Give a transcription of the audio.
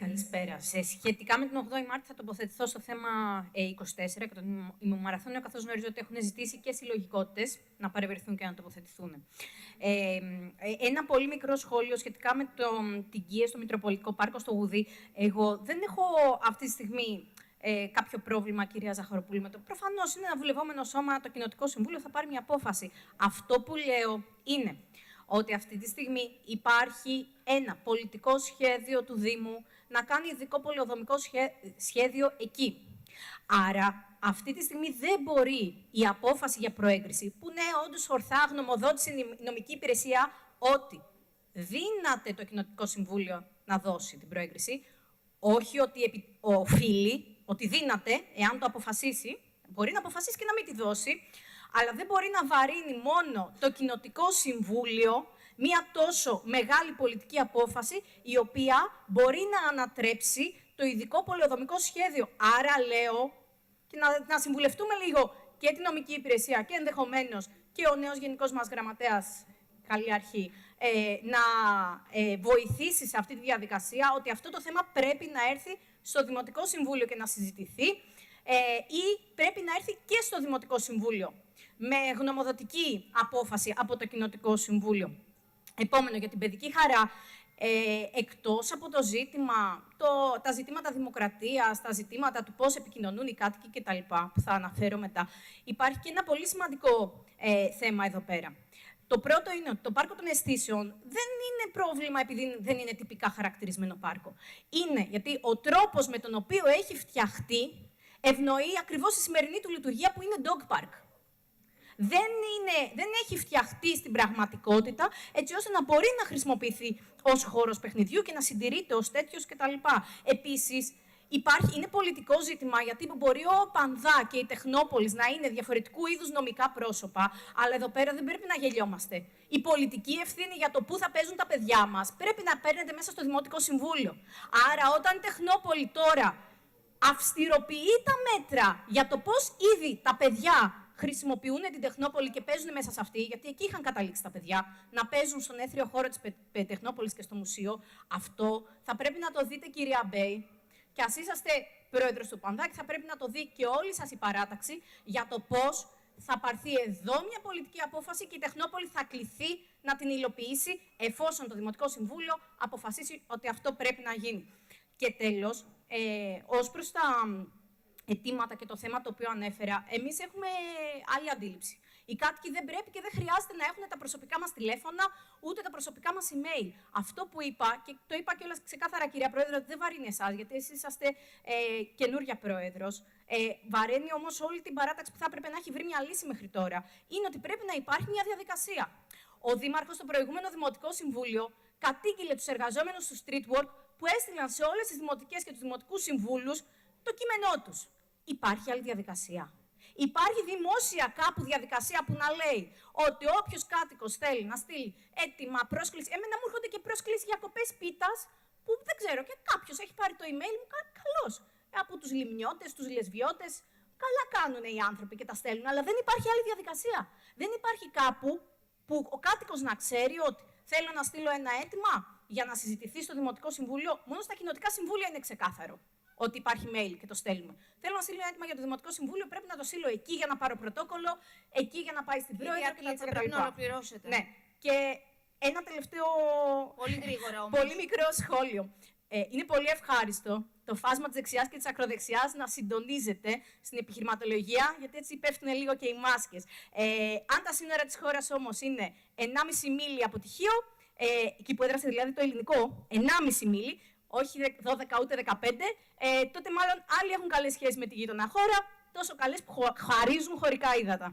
Καλησπέρα. Σχετικά με την 8η Μάρτη θα τοποθετηθώ στο θέμα 24 και τον ημιμαραθώνιο, καθώς γνωρίζω ότι έχουν ζητήσει και συλλογικότητες να παρευρεθούν και να τοποθετηθούν. Ένα πολύ μικρό σχόλιο σχετικά με την Κία στο Μητροπολιτικό Πάρκο στο Γουδί. Εγώ δεν έχω αυτή τη στιγμή κάποιο πρόβλημα, κυρία Ζαχαροπούλου, με το. Προφανώς είναι ένα βουλευόμενο σώμα, το Κοινοτικό Συμβούλιο θα πάρει μια απόφαση. Αυτό που λέω είναι ότι αυτή τη στιγμή υπάρχει ένα πολιτικό σχέδιο του Δήμου να κάνει ειδικό πολεοδομικό σχέδιο εκεί. Άρα, αυτή τη στιγμή δεν μπορεί η απόφαση για προέγκριση, που ναι, όντως ορθά γνωμοδότησε η νομική υπηρεσία ότι δύναται το Κοινοτικό Συμβούλιο να δώσει την προέγκριση, όχι ότι οφείλει, ότι δύναται, εάν το αποφασίσει, μπορεί να αποφασίσει και να μην τη δώσει, αλλά δεν μπορεί να βαρύνει μόνο το Κοινοτικό Συμβούλιο μία τόσο μεγάλη πολιτική απόφαση, η οποία μπορεί να ανατρέψει το ειδικό πολεοδομικό σχέδιο. Άρα λέω, και να συμβουλευτούμε λίγο και την νομική υπηρεσία και ενδεχομένως και ο νέος γενικός μας γραμματέας, καλή αρχή, να βοηθήσει σε αυτή τη διαδικασία, ότι αυτό το θέμα πρέπει να έρθει στο Δημοτικό Συμβούλιο και να συζητηθεί, ή πρέπει να έρθει και στο Δημοτικό Συμβούλιο με γνωμοδοτική απόφαση από το Κοινοτικό Συμβούλιο. Επόμενο, για την παιδική χαρά, εκτός από το ζήτημα, τα ζητήματα δημοκρατίας, τα ζητήματα του πώς επικοινωνούν οι κάτοικοι κτλ., που θα αναφέρω μετά, υπάρχει και ένα πολύ σημαντικό θέμα εδώ πέρα. Το πρώτο είναι ότι το πάρκο των αισθήσεων δεν είναι πρόβλημα επειδή δεν είναι τυπικά χαρακτηρισμένο πάρκο. Είναι γιατί ο τρόπος με τον οποίο έχει φτιαχτεί ευνοεί ακριβώς τη σημερινή του λειτουργία, που είναι dog park. Δεν έχει φτιαχτεί στην πραγματικότητα έτσι ώστε να μπορεί να χρησιμοποιηθεί ως χώρος παιχνιδιού και να συντηρείται ως τέτοιος κτλ. Επίσης, είναι πολιτικό ζήτημα, γιατί μπορεί ο Πανδά και η Τεχνόπολης να είναι διαφορετικού είδους νομικά πρόσωπα, αλλά εδώ πέρα δεν πρέπει να γελιόμαστε. Η πολιτική ευθύνη για το πού θα παίζουν τα παιδιά μας πρέπει να παίρνετε μέσα στο Δημοτικό Συμβούλιο. Άρα, όταν η Τεχνόπολη τώρα αυστηροποιεί τα μέτρα για το πώς ήδη τα παιδιά χρησιμοποιούν την Τεχνόπολη και παίζουν μέσα σε αυτή, γιατί εκεί είχαν καταλήξει τα παιδιά, να παίζουν στον έθριο χώρο της Τεχνόπολης και στο μουσείο, αυτό θα πρέπει να το δείτε, κυρία Μπέη, και ας είσαστε πρόεδρος του Πανδάκη, θα πρέπει να το δει και όλη σας η παράταξη, για το πώς θα πάρθει εδώ μια πολιτική απόφαση και η Τεχνόπολη θα κληθεί να την υλοποιήσει, εφόσον το Δημοτικό Συμβούλιο αποφασίσει ότι αυτό πρέπει να γίνει. Και τέλος, ως προς τα αιτήματα και το θέμα το οποίο ανέφερα, εμείς έχουμε άλλη αντίληψη. Οι κάτοικοι δεν πρέπει και δεν χρειάζεται να έχουν τα προσωπικά μας τηλέφωνα, ούτε τα προσωπικά μας email. Αυτό που είπα, και το είπα κιόλας ξεκάθαρα, κυρία Πρόεδρε, ότι δεν βαρύνει εσάς, γιατί εσείς είσαστε καινούρια πρόεδρος. Βαραίνει όμως όλη την παράταξη που θα έπρεπε να έχει βρει μια λύση μέχρι τώρα. Είναι ότι πρέπει να υπάρχει μια διαδικασία. Ο Δήμαρχος στο προηγούμενο Δημοτικό Συμβούλιο κατήγγειλε τους εργαζόμενους του street work που έστειλαν σε όλες τις δημοτικές και τους δημοτικούς συμβούλους το κείμενό τους. Υπάρχει άλλη διαδικασία. Υπάρχει δημόσια κάπου διαδικασία που να λέει ότι όποιος κάτοικος θέλει να στείλει έτοιμα πρόσκληση. Εμένα μου έρχονται και πρόσκληση για κοπές πίτας που δεν ξέρω, και κάποιος έχει πάρει το email μου, καλώς. Από τους λιμνιώτες, τους λεσβιώτες. Καλά κάνουν οι άνθρωποι και τα στέλνουν, αλλά δεν υπάρχει άλλη διαδικασία. Δεν υπάρχει κάπου που ο κάτοικος να ξέρει ότι θέλω να στείλω ένα αίτημα για να συζητηθεί στο Δημοτικό Συμβούλιο. Μόνο στα κοινοτικά συμβούλια είναι ξεκάθαρο ότι υπάρχει mail και το στέλνουμε. Θέλω να στείλω ένα αίτημα για το Δημοτικό Συμβούλιο, πρέπει να το στείλω εκεί για να πάρω πρωτόκολλο, εκεί για να πάει στην πρόεδρο και θα πρέπει να ολοκληρώσετε. Ναι. Και ένα τελευταίο. Πολύ γρήγορα όμως. Πολύ μικρό σχόλιο. Είναι πολύ ευχάριστο το φάσμα της δεξιάς και της ακροδεξιάς να συντονίζεται στην επιχειρηματολογία, γιατί έτσι πέφτουν λίγο και οι μάσκες. Αν τα σύνορα της χώρας όμως είναι 1,5 μίλι από τυχείο, εκεί που έδρασε δηλαδή το ελληνικό, 1,5 μίλι, όχι 12 ούτε 15, τότε μάλλον άλλοι έχουν καλές σχέσεις με τη γείτονα χώρα, τόσο καλές που χαρίζουν χωρικά ύδατα.